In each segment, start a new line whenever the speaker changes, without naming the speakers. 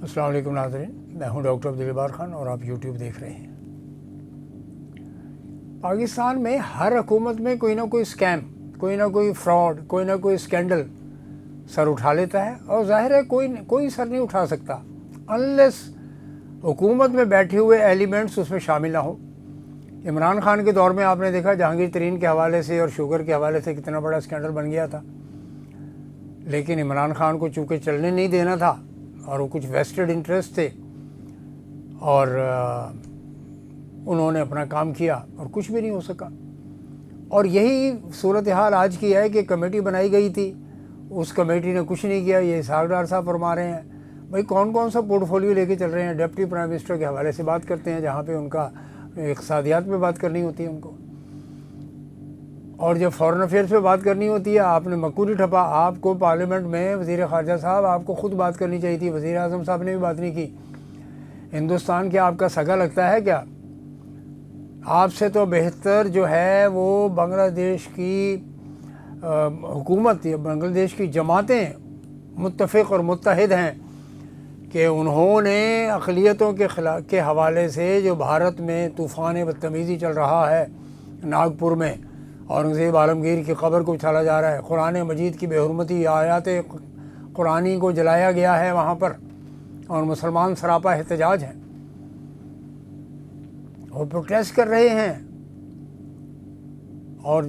السلام علیکم ناظرین، میں ہوں ڈاکٹر عبدالجبار خان اور آپ یوٹیوب دیکھ رہے ہیں۔ پاکستان میں ہر حکومت میں کوئی نہ کوئی اسکیم، کوئی نہ کوئی فراڈ، کوئی نہ کوئی اسکینڈل سر اٹھا لیتا ہے، اور ظاہر ہے کوئی سر نہیں اٹھا سکتا انلیس حکومت میں بیٹھے ہوئے ایلیمنٹس اس میں شامل نہ ہو۔ عمران خان کے دور میں آپ نے دیکھا جہانگیر ترین کے حوالے سے اور شوگر کے حوالے سے کتنا بڑا اسکینڈل بن گیا تھا، لیکن عمران خان کو چونکہ چلنے نہیں دینا تھا اور وہ کچھ ویسٹڈ انٹرسٹ تھے، اور انہوں نے اپنا کام کیا اور کچھ بھی نہیں ہو سکا۔ اور یہی صورتحال آج کی ہے کہ کمیٹی بنائی گئی تھی، اس کمیٹی نے کچھ نہیں کیا۔ یہ اسحاق ڈار صاحب فرما رہے ہیں بھائی کون سا پورٹ فولیو لے کے چل رہے ہیں، ڈپٹی پرائم منسٹر کے حوالے سے بات کرتے ہیں جہاں پہ ان کا اقتصادیات پہ بات کرنی ہوتی ہے ان کو، اور جب فارن افیئرس پہ بات کرنی ہوتی ہے آپ نے مکو نہیں ٹھپا۔ آپ کو پارلیمنٹ میں وزیر خارجہ صاحب آپ کو خود بات کرنی چاہیے تھی، وزیر اعظم صاحب نے بھی بات نہیں کی۔ ہندوستان کیا آپ کا سگا لگتا ہے کیا؟ آپ سے تو بہتر جو ہے وہ بنگلہ دیش کی حکومت یا بنگلہ دیش کی جماعتیں متفق اور متحد ہیں کہ انہوں نے اقلیتوں کے حوالے سے جو بھارت میں طوفان بدتمیزی چل رہا ہے، ناگپور میں اورنگزیب عالمگیر کی قبر کو اچھالا جا رہا ہے، قرآن مجید کی بے حرمتی، آیات قرآنی کو جلایا گیا ہے وہاں پر، اور مسلمان سراپا احتجاج ہیں، وہ پروٹیسٹ کر رہے ہیں، اور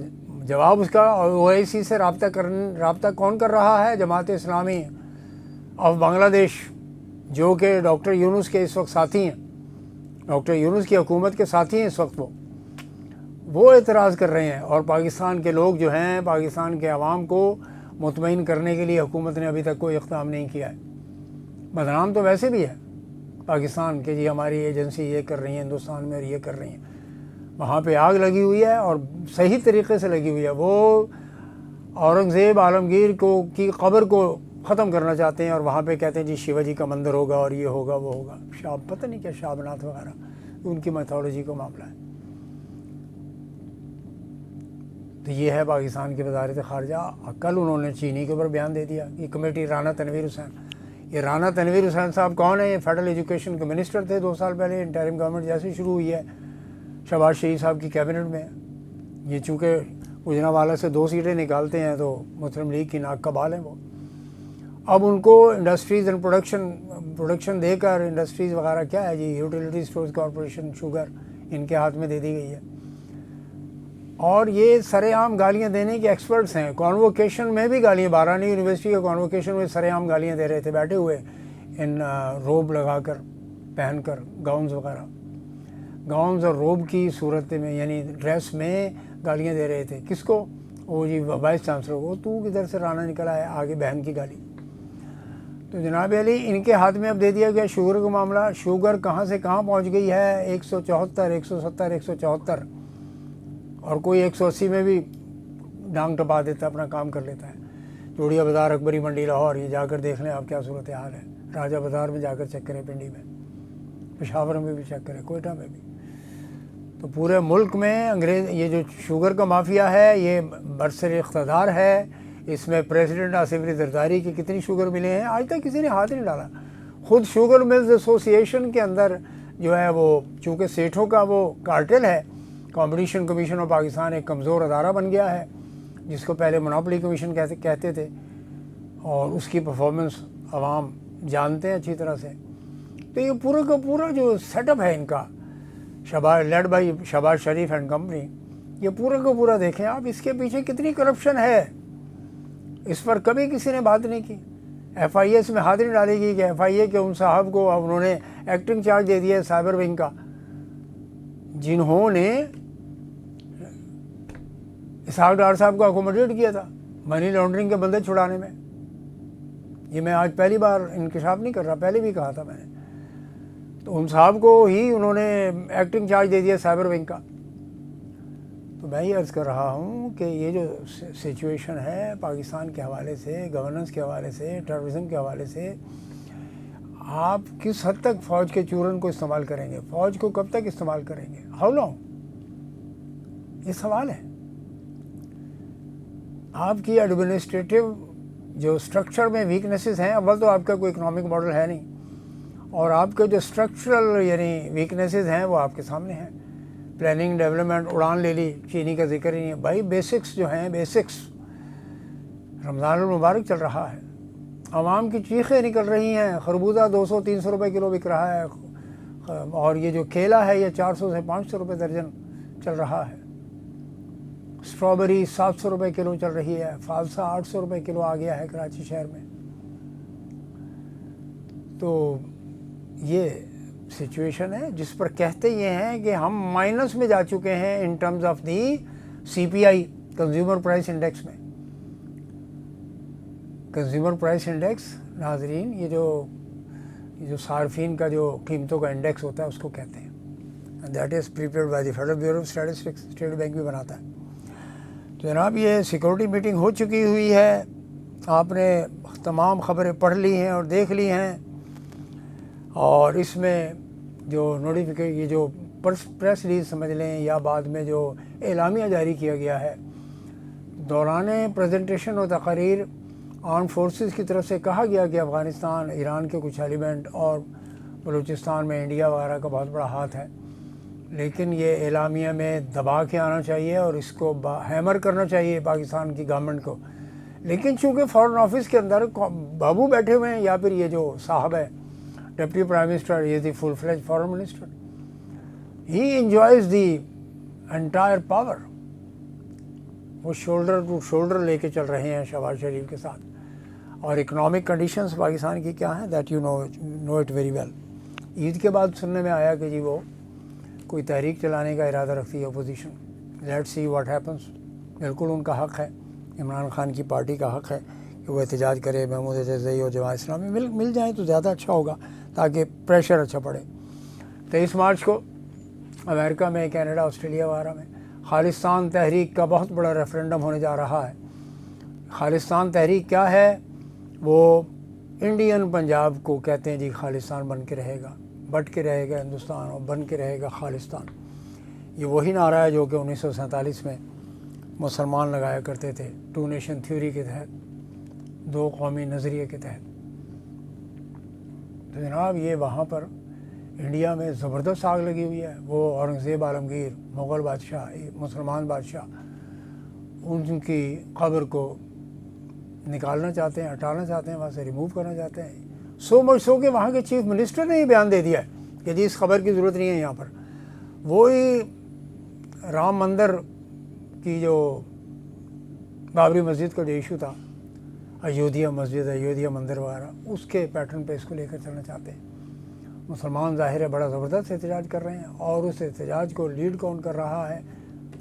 جواب اس کا او آئی سی سے رابطہ کون کر رہا ہے؟ جماعت اسلامی آف بنگلہ دیش، جو کہ ڈاکٹر یونس کے اس وقت ساتھی ہیں، ڈاکٹر یونس کی حکومت کے ساتھی ہیں اس وقت۔ وہ اعتراض کر رہے ہیں، اور پاکستان کے لوگ جو ہیں، پاکستان کے عوام کو مطمئن کرنے کے لیے حکومت نے ابھی تک کوئی اقدام نہیں کیا ہے۔ بدنام تو ویسے بھی ہے پاکستان کہ جی ہماری ایجنسی یہ کر رہی ہیں ہندوستان میں، اور یہ کر رہی ہیں، وہاں پہ آگ لگی ہوئی ہے اور صحیح طریقے سے لگی ہوئی ہے۔ وہ اورنگزیب عالمگیر کی قبر کو ختم کرنا چاہتے ہیں، اور وہاں پہ کہتے ہیں جی شیوا جی کا مندر ہوگا اور یہ ہوگا وہ ہوگا، پتہ نہیں کیا شابنات وغیرہ، ان کی میتھولوجی کو معاملہ ہے۔ تو یہ ہے پاکستان کی وزارت خارجہ۔ کل انہوں نے چینی کے اوپر بیان دے دیا، یہ کمیٹی رانا تنویر حسین، یہ رانا تنویر حسین صاحب کون ہیں؟ یہ فیڈرل ایجوکیشن کے منسٹر تھے 2 سال پہلے، انٹرم گورنمنٹ جیسے شروع ہوئی ہے شہباز شریف صاحب کی کیبنٹ میں۔ یہ چونکہ گوجرانوالہ سے 2 سیٹیں نکالتے ہیں تو مسلم لیگ کی ناک کا بال ہیں وہ۔ اب ان کو انڈسٹریز اینڈ پروڈکشن دے کر، انڈسٹریز وغیرہ کیا ہے جی، یوٹیلیٹی اسٹورز کارپوریشن، شوگر ان کے ہاتھ میں دے دی گئی ہے، اور یہ سر عام گالیاں دینے کے ایکسپرٹس ہیں۔ کانووکیشن میں بھی گالیاں، بارانی یونیورسٹی کے کانووکیشن میں سر عام گالیاں دے رہے تھے بیٹھے ہوئے، ان روب لگا کر، پہن کر، گاؤنز وغیرہ، گاؤنز اور روب کی صورت میں، یعنی ڈریس میں گالیاں دے رہے تھے۔ کس کو؟ وہ جی وائس چانسلر کو، تو کدھر سے رانا نکلا ہے، آگے بہن کی گالی۔ تو جناب علی ان کے ہاتھ میں اب دے دیا گیا شوگر کا معاملہ۔ شوگر کہاں سے کہاں پہنچ گئی ہے، 174، 170، 174، اور کوئی 180 میں بھی ڈانگ ٹپا دیتا ہے، اپنا کام کر لیتا ہے۔ چوڑیا بازار، اکبری منڈی لاہور، یہ جا کر دیکھ لیں آپ کیا صورتحال ہے۔ راجہ بازار میں جا کر چیک کریں، پنڈی میں، پشاور میں بھی چیک کریں، کوئٹہ میں بھی۔ تو پورے ملک میں یہ جو شوگر کا مافیا ہے یہ برسر اقتدار ہے۔ اس میں پریزیڈنٹ آصف علی زرداری کی کتنی شوگر ملے ہیں، آج تک کسی نے ہاتھ نہیں ڈالا۔ خود شوگر ملز ایسوسی ایشن کے اندر جو ہے وہ، چونکہ سیٹھوں کا وہ کارٹل ہے، کمپٹیشن کمیشن آف پاکستان ایک کمزور ادارہ بن گیا ہے، جس کو پہلے مونوپولی کمیشن کہتے تھے، اور اس کی پرفارمنس عوام جانتے ہیں اچھی طرح سے۔ تو یہ پورا کا پورا جو سیٹ اپ ہے ان کا، led by Shahbaz Sharif and company, یہ پورا کا پورا دیکھیں آپ، اس کے پیچھے کتنی کرپشن ہے، اس پر کبھی کسی نے بات نہیں کی۔ ایف آئی اے میں ہاتھ نہیں ڈالے گی کہ ایف آئی اے کے ان صاحب کو اب انہوں نے ایکٹنگ چارج دے دیا ہے سائبر ونگ کا، جنہوں نے اسحاق ڈار صاحب کو اکوموڈیٹ کیا تھا منی لانڈرنگ کے بندے چھڑانے میں۔ یہ میں آج پہلی بار انکشاف نہیں کر رہا، پہلے بھی کہا تھا میں نے۔ تو ان صاحب کو ہی انہوں نے ایکٹنگ چارج دے دیا سائبر ونگ کا۔ تو میں یہ عرض کر رہا ہوں کہ یہ جو سچویشن ہے پاکستان کے حوالے سے، گورننس کے حوالے سے، ٹیررزم کے حوالے سے، آپ کس حد تک فوج کے چورن کو استعمال کریں گے، فوج کو کب تک استعمال کریں گے، ہاؤ لانگ، یہ سوال ہے۔ آپ کی ایڈمنسٹریٹو جو اسٹرکچر میں ویکنیسز ہیں، اول تو آپ کا کوئی اکنامک ماڈل ہے نہیں، اور آپ کے جو اسٹرکچرل یعنی ویکنیسز ہیں وہ آپ کے سامنے ہیں. پلاننگ ڈیولپمنٹ اڑان لے لی, چینی کا ذکر ہی نہیں ہے بھائی. بیسکس جو ہیں بیسکس, رمضان المبارک چل رہا ہے, عوام کی چیخیں نکل رہی ہیں, خربوزہ 200-300 روپے کلو بک رہا ہے, اور یہ جو کیلا ہے یہ 400 سے 500 روپے درجن چل رہا ہے, اسٹرابری 700 روپے کلو چل رہی ہے, فالسا 800 روپے کلو آ گیا ہے کراچی شہر میں. تو یہ سچویشن ہے جس پر کہتے یہ ہیں کہ ہم مائنس میں جا چکے ہیں in terms of the CPI consumer price index میں. کنزیومر پرائس انڈیکس ناظرین یہ جو صارفین کا جو قیمتوں کا انڈیکس ہوتا ہے اس کو کہتے ہیں. That is prepared by the federal bureau of statistics, state bank بھی بناتا ہے. تو جناب یہ سیکورٹی میٹنگ ہو چکی ہوئی ہے, آپ نے تمام خبریں پڑھ لی ہیں اور دیکھ لی ہیں, اور اس میں جو نوٹیفیکیشن یہ جو پریس ریلیز سمجھ لیں یا بعد میں جو اعلامیہ جاری کیا گیا ہے, دوران پریزنٹیشن و تقاریر آرم فورسز کی طرف سے کہا گیا کہ افغانستان, ایران کے کچھ ایلیمنٹ اور بلوچستان میں انڈیا وغیرہ کا بہت بڑا ہاتھ ہے, لیکن یہ اعلامیہ میں دبا کے آنا چاہیے اور اس کو ہیمر کرنا چاہیے پاکستان کی گورنمنٹ کو. لیکن چونکہ فارن آفس کے اندر بابو بیٹھے ہوئے ہیں, یا پھر یہ جو صاحب ہے ڈپٹی پرائم منسٹر, یہ the full fledged foreign minister, he enjoys the entire power. وہ شولڈر ٹو شولڈر لے کے چل رہے ہیں شہباز شریف کے ساتھ. اور اکنامک کنڈیشنز پاکستان کی کیا ہیں, that you know it very well. Eid کے بعد سننے میں آیا کہ جی وہ کوئی تحریک چلانے کا ارادہ رکھتی ہے opposition. Let see what happens. بالکل ان کا حق ہے, عمران خان کی پارٹی کا حق ہے کہ وہ احتجاج کرے, محمود اعجازی اور جماعت اسلامی مل جائیں تو زیادہ اچھا ہوگا تاکہ پریشر اچھا پڑے. 23 مارچ کو امریکہ میں, کینیڈا, آسٹریلیا وغیرہ میں خالصتان تحریک کا بہت بڑا ریفرینڈم ہونے جا رہا ہے. خالصتان تحریک کیا ہے؟ وہ انڈین پنجاب کو کہتے ہیں جی خالصتان بن کے رہے گا, بٹ کے رہے گا ہندوستان اور بن کے رہے گا خالصتان. یہ وہی نعرہ ہے جو کہ 1947 میں مسلمان لگایا کرتے تھے, 2 نیشن تھیوری کے تحت, 2 قومی نظریے کے تحت. تو جناب یہ وہاں پر انڈیا میں زبردست آگ لگی ہوئی ہے. وہ اورنگزیب عالمگیر, مغل بادشاہ, مسلمان بادشاہ, ان کی قبر کو نکالنا چاہتے ہیں, ہٹانا چاہتے ہیں, وہاں سے ریموو کرنا چاہتے ہیں. سو مچ سو کہ وہاں کے چیف منسٹر نے ہی بیان دے دیا ہے کہ جی اس خبر کی ضرورت نہیں ہے یہاں پر. وہی رام مندر کی جو بابری مسجد کا جو ایشو تھا, ایودھیا مسجد, ایودھیا مندر وغیرہ, اس کے پیٹرن پہ اس کو لے کر چلنا چاہتے ہیں. مسلمان ظاہر ہے بڑا زبردست احتجاج کر رہے ہیں, اور اس احتجاج کو لیڈ کون کر رہا ہے؟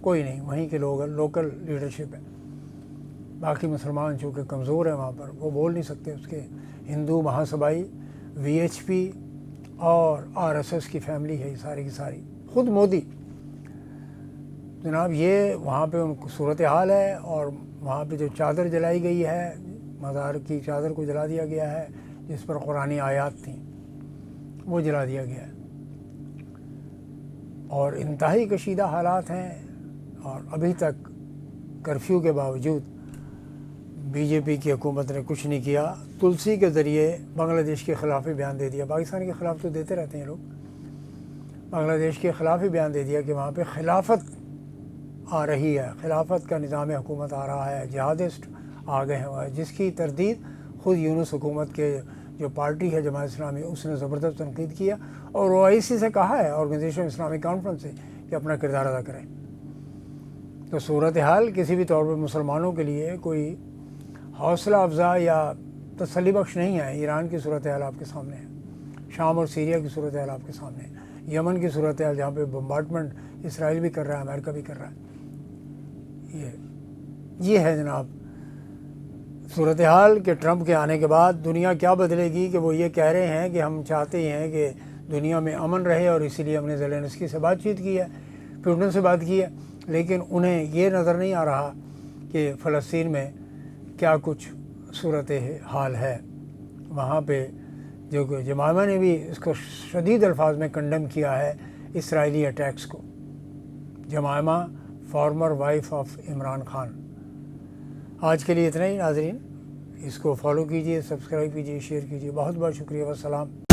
کوئی نہیں, وہیں کے لوگ, لوکل لیڈرشپ ہے. باقی مسلمان چونکہ کمزور ہیں وہاں پر, وہ بول نہیں سکتے. اس کے ہندو مہا سبھائی, VHP اور RSS کی فیملی ہے یہ ساری کی ساری, خود مودی. جناب یہ وہاں پہ ان کو صورتحال ہے, اور وہاں پہ جو چادر جلائی گئی ہے, مزار کی چادر کو جلا دیا گیا ہے جس پر قرآنی آیات تھیں, وہ جلا دیا گیا ہے. اور انتہائی کشیدہ حالات ہیں, اور ابھی تک کرفیو کے باوجود BJP کی حکومت نے کچھ نہیں کیا. تلسی کے ذریعے بنگلہ دیش کے خلاف ہی بیان دے دیا. پاکستان کے خلاف تو دیتے رہتے ہیں لوگ, بنگلہ دیش کے خلاف ہی بیان دے دیا کہ وہاں پہ خلافت آ رہی ہے, خلافت کا نظام حکومت آ رہا ہے, جہادسٹ آ گئے ہیں, جس کی تردید خود یونس حکومت کے جو پارٹی ہے جماعت اسلامی, اس نے زبردست تنقید کیا, اور OIC سے کہا ہے, آرگنائزیشن اسلامک کانفرنس سے, کہ اپنا کردار ادا کریں. تو صورتحال کسی بھی طور پر مسلمانوں کے لیے کوئی حوصلہ افزا یا تسلی بخش نہیں ہے. ایران کی صورتحال آپ کے سامنے ہے, شام اور سیریا کی صورتحال آپ کے سامنے ہے, یمن کی صورتحال جہاں پہ بمبارڈمنٹ اسرائیل بھی کر رہا ہے, امریکہ بھی کر رہا ہے. یہ ہے جناب صورتحال کہ ٹرمپ کے آنے کے بعد دنیا کیا بدلے گی. کہ وہ یہ کہہ رہے ہیں کہ ہم چاہتے ہیں کہ دنیا میں امن رہے, اور اسی لیے ہم نے زیلنسکی سے بات چیت کی ہے, پوٹن سے بات کی ہے, لیکن انہیں یہ نظر نہیں آ رہا کہ فلسطین میں کیا کچھ صورت حال ہے. وہاں پہ جو کہ جمائمہ نے بھی اس کو شدید الفاظ میں کنڈم کیا ہے, اسرائیلی اٹیکس کو. Jemima former wife of Imran Khan. آج کے لیے اتنا ہی ناظرین, اس کو فالو کیجئے, سبسکرائب کیجئے, شیئر کیجئے. بہت بہت شکریہ. والسلام.